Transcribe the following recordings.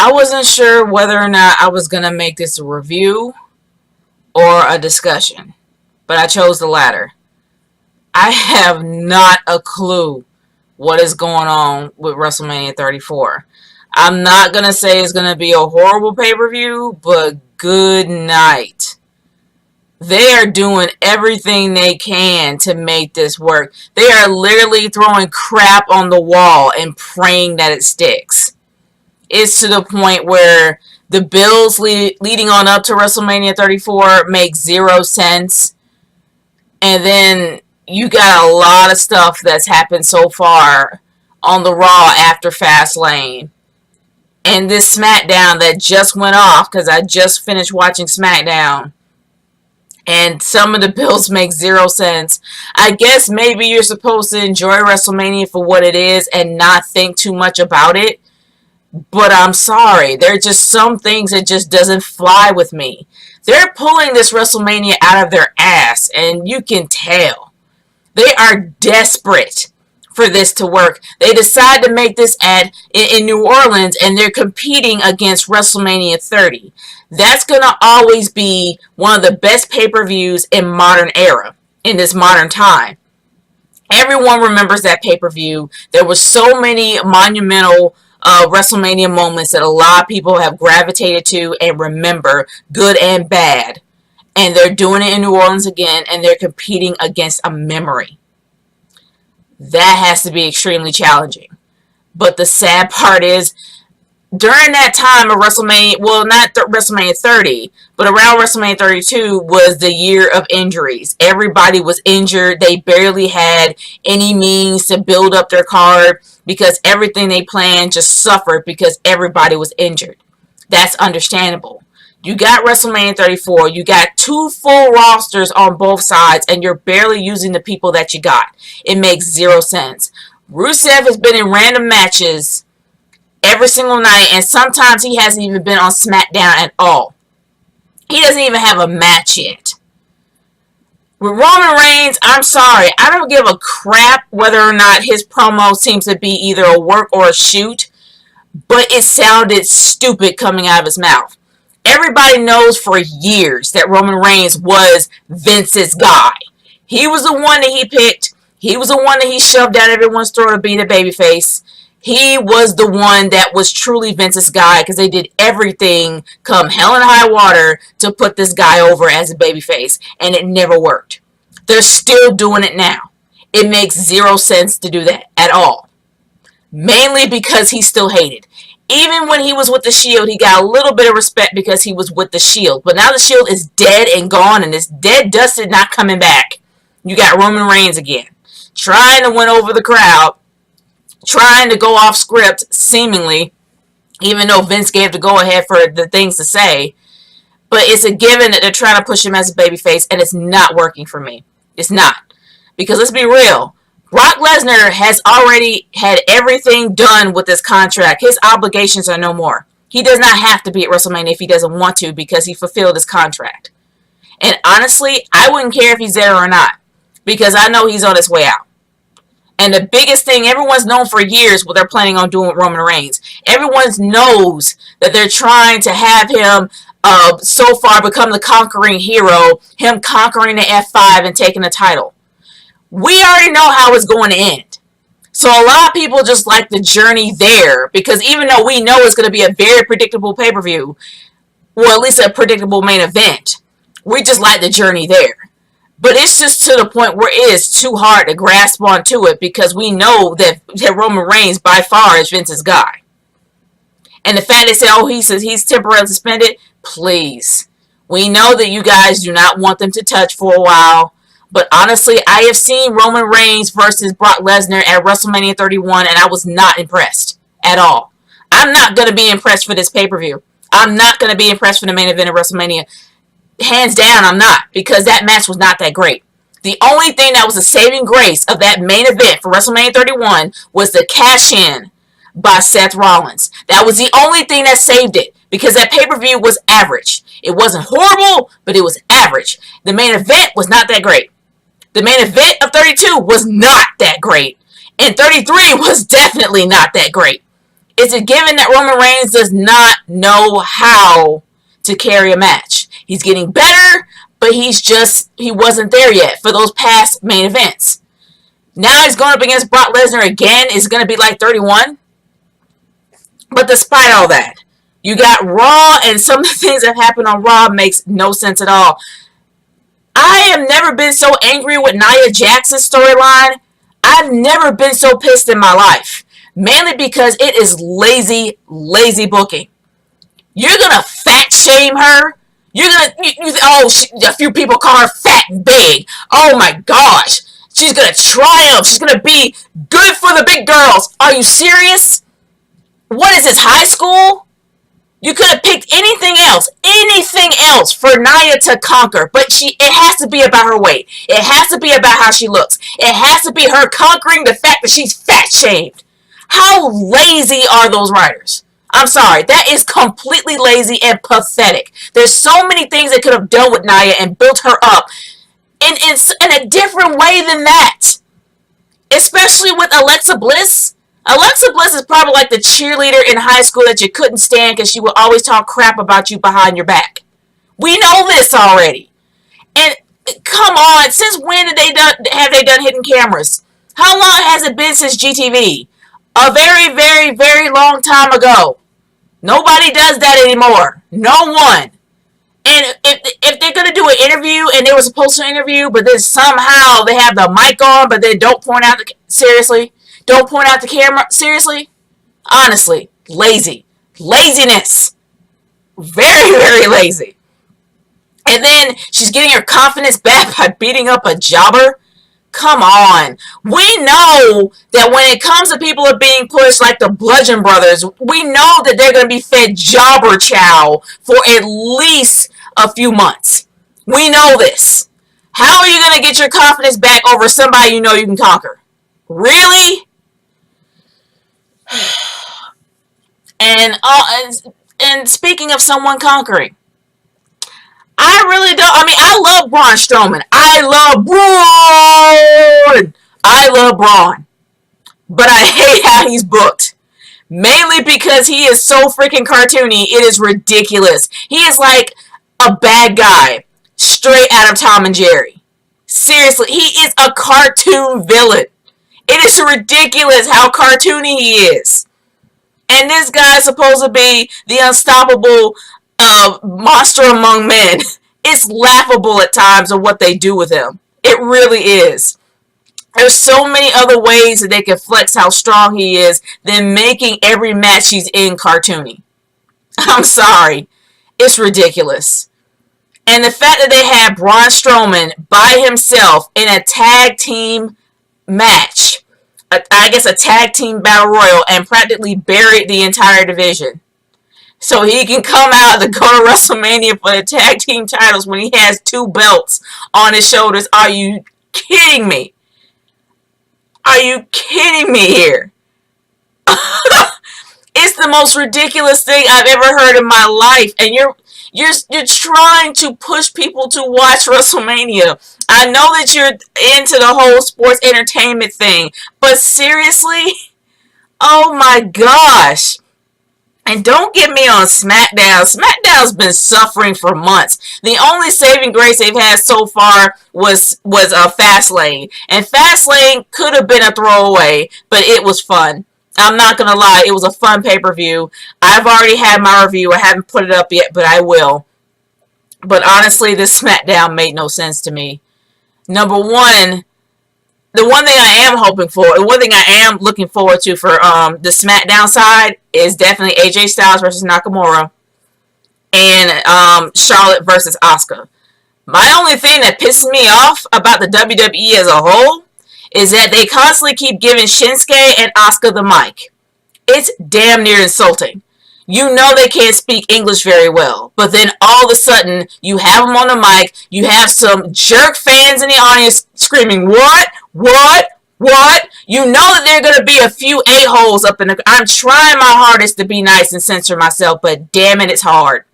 I wasn't sure whether or not I was going to make this a review or a discussion, but I chose the latter. I have not a clue what is going on with WrestleMania 34. I'm not going to say it's going to be a horrible pay-per-view, but good night. They are doing everything they can to make this work. They are literally throwing crap on the wall and praying that it sticks. It's to the point where the bills leading on up to WrestleMania 34 make 0 sense. And then you got a lot of stuff that's happened so far on the Raw after Fastlane. And this SmackDown that just went off, because I just finished watching SmackDown. And some of the bills make 0 sense. I guess maybe you're supposed to enjoy WrestleMania for what it is and not think too much about it. But I'm sorry. There are just some things that just doesn't fly with me. They're pulling this WrestleMania out of their ass, and you can tell. They are desperate for this to work. They decide to make this in New Orleans, and they're competing against WrestleMania 30. That's going to always be one of the best pay-per-views in modern era, in this modern time. Everyone remembers that pay-per-view. There were so many monumental WrestleMania moments that a lot of people have gravitated to and remember, good and bad. And they're doing it in New Orleans again, and they're competing against a memory. That has to be extremely challenging. But the sad part is, during that time of WrestleMania, well, not WrestleMania 30, but around WrestleMania 32 was the year of injuries. Everybody was injured. They barely had any means to build up their card because everything they planned just suffered because everybody was injured. That's understandable. You got WrestleMania 34. You got 2 full rosters on both sides, and you're barely using the people that you got. It makes 0 sense. Rusev has been in random matches every single night, and sometimes he hasn't even been on SmackDown at all. He doesn't even have a match yet. With Roman Reigns, I'm sorry. I don't give a crap whether or not his promo seems to be either a work or a shoot, but it sounded stupid coming out of his mouth. Everybody knows for years that Roman Reigns was Vince's guy. He was the one that he picked. He was the one that he shoved down everyone's throat to be the babyface. He was the one that was truly Vince's guy because they did everything come hell and high water to put this guy over as a babyface, and it never worked. They're still doing it now. It makes 0 sense to do that at all. Mainly because he's still hated. Even when he was with the Shield, he got a little bit of respect because he was with the Shield. But now the Shield is dead and gone, and it's dead, dusted, not coming back. You got Roman Reigns again, trying to win over the crowd, trying to go off script, seemingly, even though Vince gave the go-ahead for the things to say. But it's a given that they're trying to push him as a babyface, and it's not working for me. It's not. Because let's be real. Brock Lesnar has already had everything done with this contract. His obligations are no more. He does not have to be at WrestleMania if he doesn't want to because he fulfilled his contract. And honestly, I wouldn't care if he's there or not because I know he's on his way out. And the biggest thing, everyone's known for years what they're planning on doing with Roman Reigns. Everyone knows that they're trying to have him so far become the conquering hero, him conquering the F5 and taking the title. We already know how it's going to end. So a lot of people just like the journey there because even though we know it's going to be a very predictable pay-per-view, or at least a predictable main event, we just like the journey there. But it's just to the point where it is too hard to grasp onto it because we know that Roman Reigns by far is Vince's guy. And the fact they say, oh, he says he's temporarily suspended, please. We know that you guys do not want them to touch for a while. But honestly, I have seen Roman Reigns versus Brock Lesnar at WrestleMania 31, and I was not impressed at all. I'm not going to be impressed for this pay-per-view. I'm not going to be impressed for the main event of WrestleMania. Hands down, I'm not, because that match was not that great. The only thing that was a saving grace of that main event for WrestleMania 31 was the cash-in by Seth Rollins. That was the only thing that saved it, because that pay-per-view was average. It wasn't horrible, but it was average. The main event was not that great. The main event of 32 was not that great. And 33 was definitely not that great. It's a given that Roman Reigns does not know how to carry a match. He's getting better, but he wasn't there yet for those past main events. Now he's going up against Brock Lesnar again. It's going to be like 31. But despite all that, you got Raw, and some of the things that happened on Raw makes no sense at all. I have never been so angry with Nia Jax's storyline. I've never been so pissed in my life. Mainly because it is lazy booking. You're going to fat shame her? A few people call her fat and big. Oh my gosh. She's going to triumph. She's going to be good for the big girls. Are you serious? What is this, high school? You could have picked anything else for Nia to conquer. But it has to be about her weight. It has to be about how she looks. It has to be her conquering the fact that she's fat shamed. How lazy are those writers? I'm sorry. That is completely lazy and pathetic. There's so many things they could have done with Nia and built her up in a different way than that. Especially with Alexa Bliss. Alexa Bliss is probably like the cheerleader in high school that you couldn't stand because she would always talk crap about you behind your back. We know this already. And come on, since when have they done hidden cameras? How long has it been since GTV? A very, very, very long time ago. Nobody does that anymore. No one. And if they're going to do an interview, and they were supposed to interview, but then somehow they have the mic on, but then don't point out don't point out the camera, seriously? Honestly, lazy. Laziness. Very, very lazy. And then she's getting her confidence back by beating up a jobber. Come on. We know that when it comes to people are being pushed like the Bludgeon Brothers, we know that they're going to be fed jobber chow for at least a few months. We know this. How are you going to get your confidence back over somebody you know you can conquer? Really? And speaking of someone conquering, I really don't. I mean, I love Braun Strowman. I love Braun. But I hate how he's booked. Mainly because he is so freaking cartoony. It is ridiculous. He is like a bad guy straight out of Tom and Jerry. Seriously, he is a cartoon villain. It is ridiculous how cartoony he is. And this guy is supposed to be the unstoppable monster among men. It's laughable at times of what they do with him. It really is. There's so many other ways that they can flex how strong he is than making every match he's in cartoony. I'm sorry. It's ridiculous. And the fact that they had Braun Strowman by himself in a tag team match, I guess a tag team battle royal, and practically buried the entire division. So he can come out to go to WrestleMania for the tag team titles when he has 2 belts on his shoulders. Are you kidding me? Are you kidding me here? It's the most ridiculous thing I've ever heard in my life. And you're trying to push people to watch WrestleMania. I know that you're into the whole sports entertainment thing, but seriously? Oh my gosh. And don't get me on SmackDown. SmackDown's been suffering for months. The only saving grace they've had so far was Fastlane. And Fastlane could have been a throwaway, but it was fun. I'm not going to lie. It was a fun pay-per-view. I've already had my review. I haven't put it up yet, but I will. But honestly, this SmackDown made no sense to me. Number one, the one thing I am hoping for, the one thing I am looking forward to for the SmackDown side is definitely AJ Styles versus Nakamura and Charlotte versus Asuka. My only thing that pisses me off about the WWE as a whole is that they constantly keep giving Shinsuke and Asuka the mic. It's damn near insulting. You know they can't speak English very well, but then all of a sudden you have them on the mic, you have some jerk fans in the audience screaming, what? You know that there are going to be a few a-holes up in the... I'm trying my hardest to be nice and censor myself, but damn it, it's hard.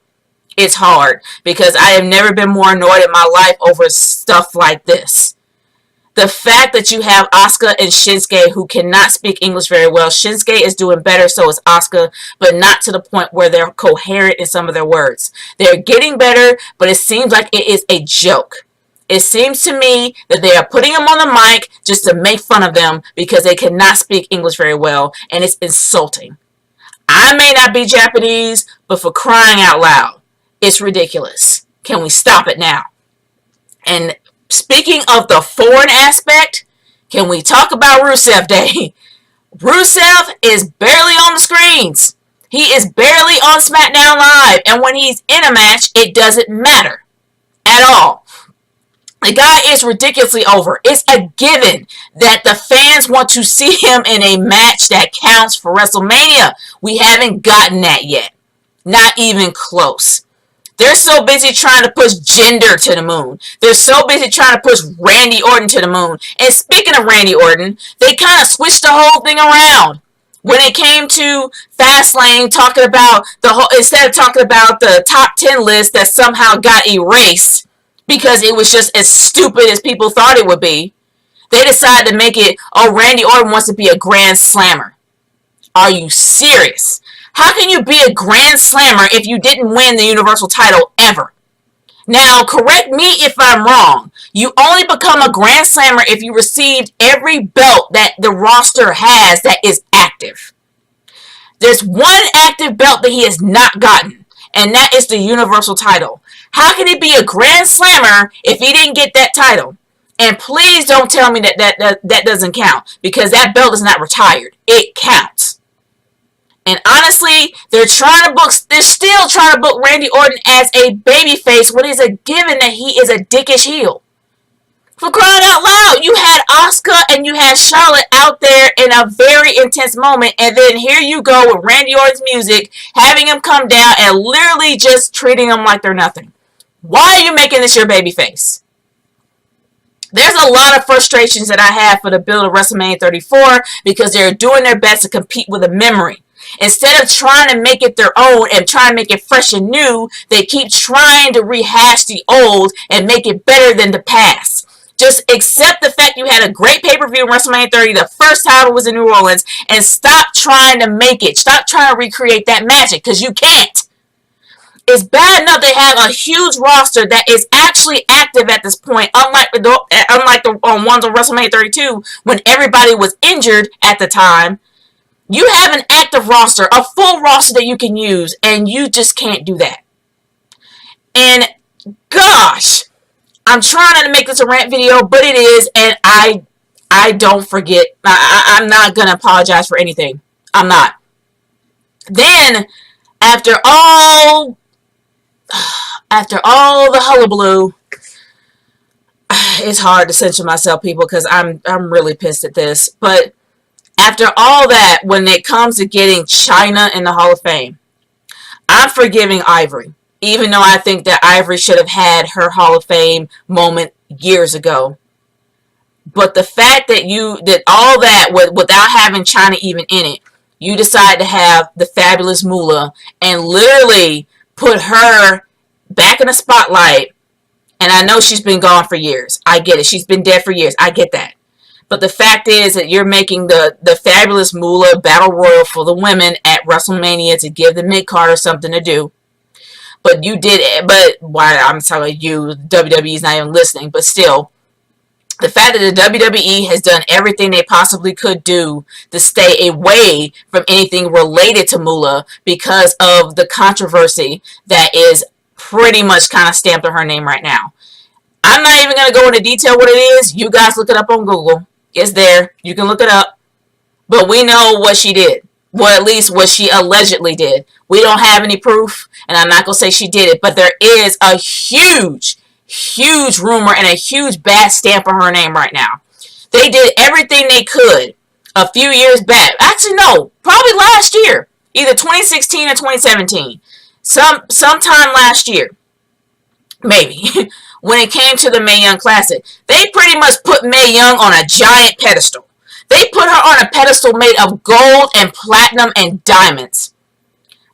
It's hard, because I have never been more annoyed in my life over stuff like this. The fact that you have Asuka and Shinsuke who cannot speak English very well. Shinsuke is doing better, so is Asuka, but not to the point where they're coherent in some of their words. They're getting better, but it seems like it is a joke. It seems to me that they are putting them on the mic just to make fun of them because they cannot speak English very well, and it's insulting. I may not be Japanese, but for crying out loud, it's ridiculous. Can we stop it now? And speaking of the foreign aspect, can we talk about Rusev Day? Rusev is barely on the screens. He is barely on SmackDown Live. And when he's in a match, it doesn't matter at all. The guy is ridiculously over. It's a given that the fans want to see him in a match that counts for WrestleMania. We haven't gotten that yet. Not even close. They're so busy trying to push gender to the moon. They're so busy trying to push Randy Orton to the moon. And speaking of Randy Orton, they kind of switched the whole thing around. When it came to Fastlane, talking about instead of talking about the top 10 list that somehow got erased because it was just as stupid as people thought it would be, they decided to make it, oh, Randy Orton wants to be a Grand Slammer. Are you serious? How can you be a Grand Slammer if you didn't win the Universal title ever? Now, correct me if I'm wrong. You only become a Grand Slammer if you received every belt that the roster has that is active. There's one active belt that he has not gotten, and that is the Universal title. How can he be a Grand Slammer if he didn't get that title? And please don't tell me that doesn't count, because that belt is not retired. It counts. And honestly, they're still trying to book Randy Orton as a babyface when it's a given that he is a dickish heel. For crying out loud, you had Asuka and you had Charlotte out there in a very intense moment, and then here you go with Randy Orton's music, having him come down and literally just treating them like they're nothing. Why are you making this your babyface? There's a lot of frustrations that I have for the build of WrestleMania 34 because they're doing their best to compete with a memory. Instead of trying to make it their own and trying to make it fresh and new, they keep trying to rehash the old and make it better than the past. Just accept the fact you had a great pay-per-view in WrestleMania 30, the first title was in New Orleans, and stop trying to make it. Stop trying to recreate that magic, because you can't. It's bad enough they have a huge roster that is actually active at this point, unlike the ones on WrestleMania 32, when everybody was injured at the time. You have an active roster, a full roster that you can use, and you just can't do that. And gosh, I'm trying not to make this a rant video, but it is, and I don't forget. I'm not going to apologize for anything. I'm not. Then, after all the hullabaloo, it's hard to censor myself, people, because I'm really pissed at this, but after all that, when it comes to getting Chyna in the Hall of Fame, I'm forgiving Ivory, even though I think that Ivory should have had her Hall of Fame moment years ago. But the fact that all that without having Chyna even in it, you decide to have the Fabulous Moolah and literally put her back in the spotlight. And I know she's been gone for years. I get it. She's been dead for years. I get that. But the fact is that you're making the Fabulous Moolah Battle Royal for the women at WrestleMania to give the mid-carders something to do. But I'm telling you, WWE is not even listening, but still, the fact that the WWE has done everything they possibly could do to stay away from anything related to Moolah because of the controversy that is pretty much kind of stamped on her name right now. I'm not even going to go into detail what it is. You guys look it up on Google. It's there. You can look it up. But we know what she did. Well, at least what she allegedly did. We don't have any proof, and I'm not going to say she did it, but there is a huge rumor and a huge bad stamp on her name right now. They did everything they could a few years back. Actually, no, probably last year. Either 2016 or 2017. Sometime last year. Maybe. When it came to the Mae Young Classic. They pretty much put Mae Young on a giant pedestal. They put her on a pedestal made of gold and platinum and diamonds.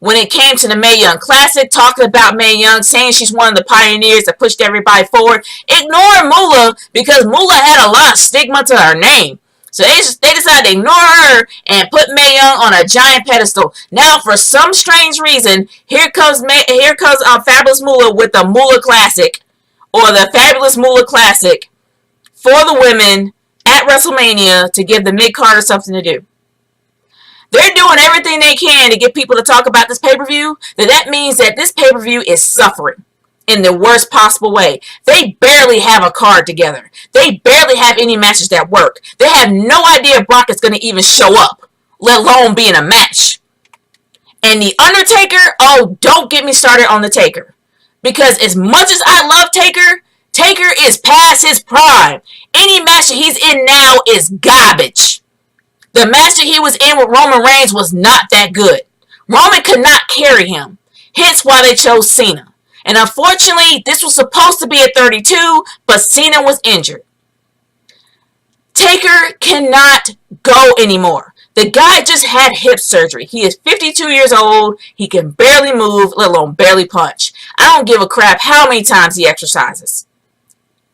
when it came to the Mae Young Classic, talking about Mae Young, saying she's one of the pioneers that pushed everybody forward, ignoring Moolah because Moolah had a lot of stigma to her name. So they decided to ignore her and put Mae Young on a giant pedestal. Now, for some strange reason, here comes Fabulous Moolah with the Moolah Classic, or the Fabulous Moolah Classic, for the women at WrestleMania to give the mid-carders something to do. They're doing everything they can to get people to talk about this pay-per-view. That means that this pay-per-view is suffering in the worst possible way. They barely have a card together. They barely have any matches that work. They have no idea Brock is going to even show up, let alone be in a match. And The Undertaker, oh, don't get me started on The Taker. Because as much as I love Taker, Taker is past his prime. Any match that he's in now is garbage. The match that he was in with Roman Reigns was not that good. Roman could not carry him. Hence why they chose Cena. And unfortunately, this was supposed to be at 32, but Cena was injured. Taker cannot go anymore. The guy just had hip surgery. He is 52 years old. He can barely move, let alone barely punch. I don't give a crap how many times he exercises.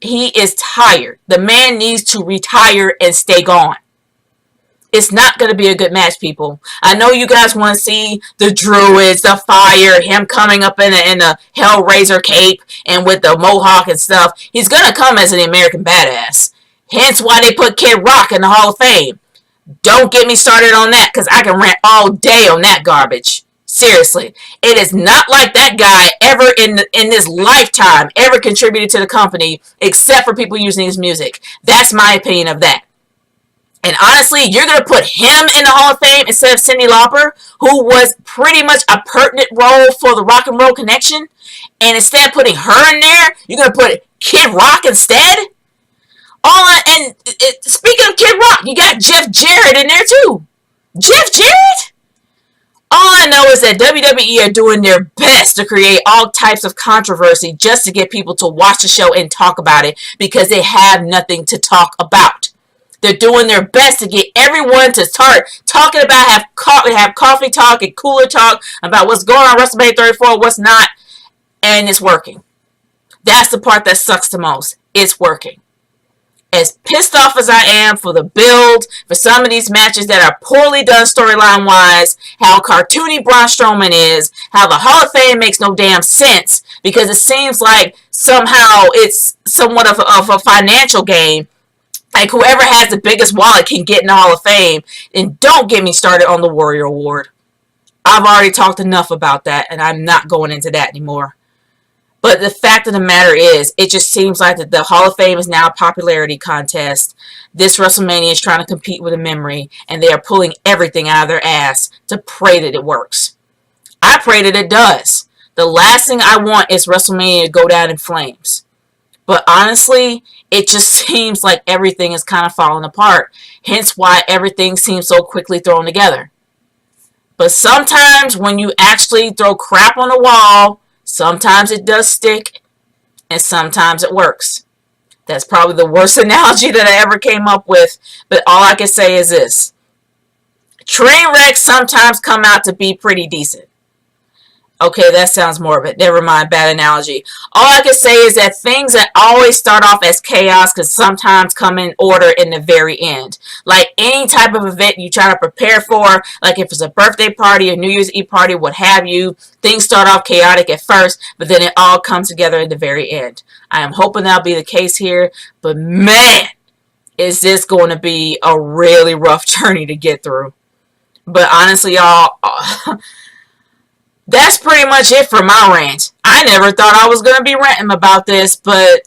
He is tired. The man needs to retire and stay gone. It's not going to be a good match, people. I know you guys want to see the Druids, the fire, him coming up in a Hellraiser cape and with the mohawk and stuff. He's going to come as an American badass. Hence why they put Kid Rock in the Hall of Fame. Don't get me started on that, because I can rant all day on that garbage. Seriously. It is not like that guy ever in this lifetime ever contributed to the company except for people using his music. That's my opinion of that. And honestly, you're going to put him in the Hall of Fame instead of Cyndi Lauper, who was pretty much a pertinent role for the Rock and Roll Connection. And instead of putting her in there, you're going to put Kid Rock instead? Speaking of Kid Rock, you got Jeff Jarrett in there too. Jeff Jarrett? All I know is that WWE are doing their best to create all types of controversy just to get people to watch the show and talk about it because they have nothing to talk about. They're doing their best to get everyone to start talking about, have coffee talk and cooler talk about what's going on WrestleMania 34, what's not, and it's working. That's the part that sucks the most. It's working. As pissed off as I am for the build, for some of these matches that are poorly done storyline-wise, how cartoony Braun Strowman is, how the Hall of Fame makes no damn sense, because it seems like somehow it's somewhat of a financial game. Like, whoever has the biggest wallet can get in the Hall of Fame. And don't get me started on the Warrior Award. I've already talked enough about that, and I'm not going into that anymore. But the fact of the matter is, it just seems like that the Hall of Fame is now a popularity contest. This WrestleMania is trying to compete with a memory, and they are pulling everything out of their ass to pray that it works. I pray that it does. The last thing I want is WrestleMania to go down in flames. But honestly, it just seems like everything is kind of falling apart. Hence why everything seems so quickly thrown together. But sometimes when you actually throw crap on the wall, sometimes it does stick, and sometimes it works. That's probably the worst analogy that I ever came up with, but all I can say is this. Train wrecks sometimes come out to be pretty decent. Okay, that sounds morbid. Never mind, bad analogy. All I can say is that things that always start off as chaos can sometimes come in order in the very end. Like any type of event you try to prepare for, like if it's a birthday party, a New Year's Eve party, what have you, things start off chaotic at first, but then it all comes together in the very end. I am hoping that'll be the case here, but man, is this going to be a really rough journey to get through. But honestly, y'all... that's pretty much it for my rant. I never thought I was going to be ranting about this, but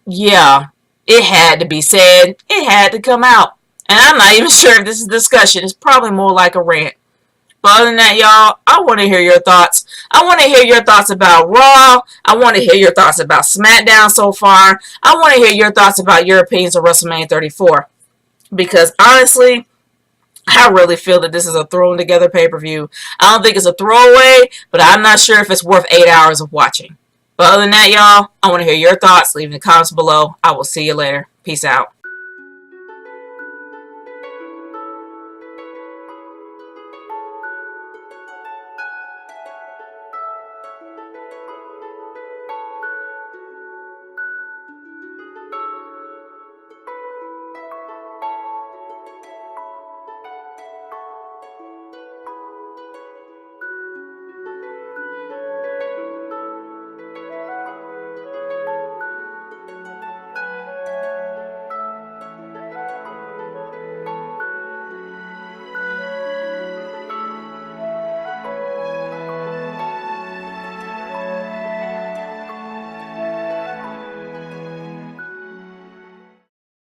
yeah, it had to be said. It had to come out. And I'm not even sure if this is a discussion. It's probably more like a rant. But other than that, y'all, I want to hear your thoughts. I want to hear your thoughts about Raw. I want to hear your thoughts about SmackDown so far. I want to hear your thoughts about your opinions of WrestleMania 34. Because honestly... I really feel that this is a thrown together pay-per-view. I don't think it's a throwaway, but I'm not sure if it's worth 8 hours of watching. But other than that, y'all, I want to hear your thoughts. Leave in the comments below. I will see you later. Peace out.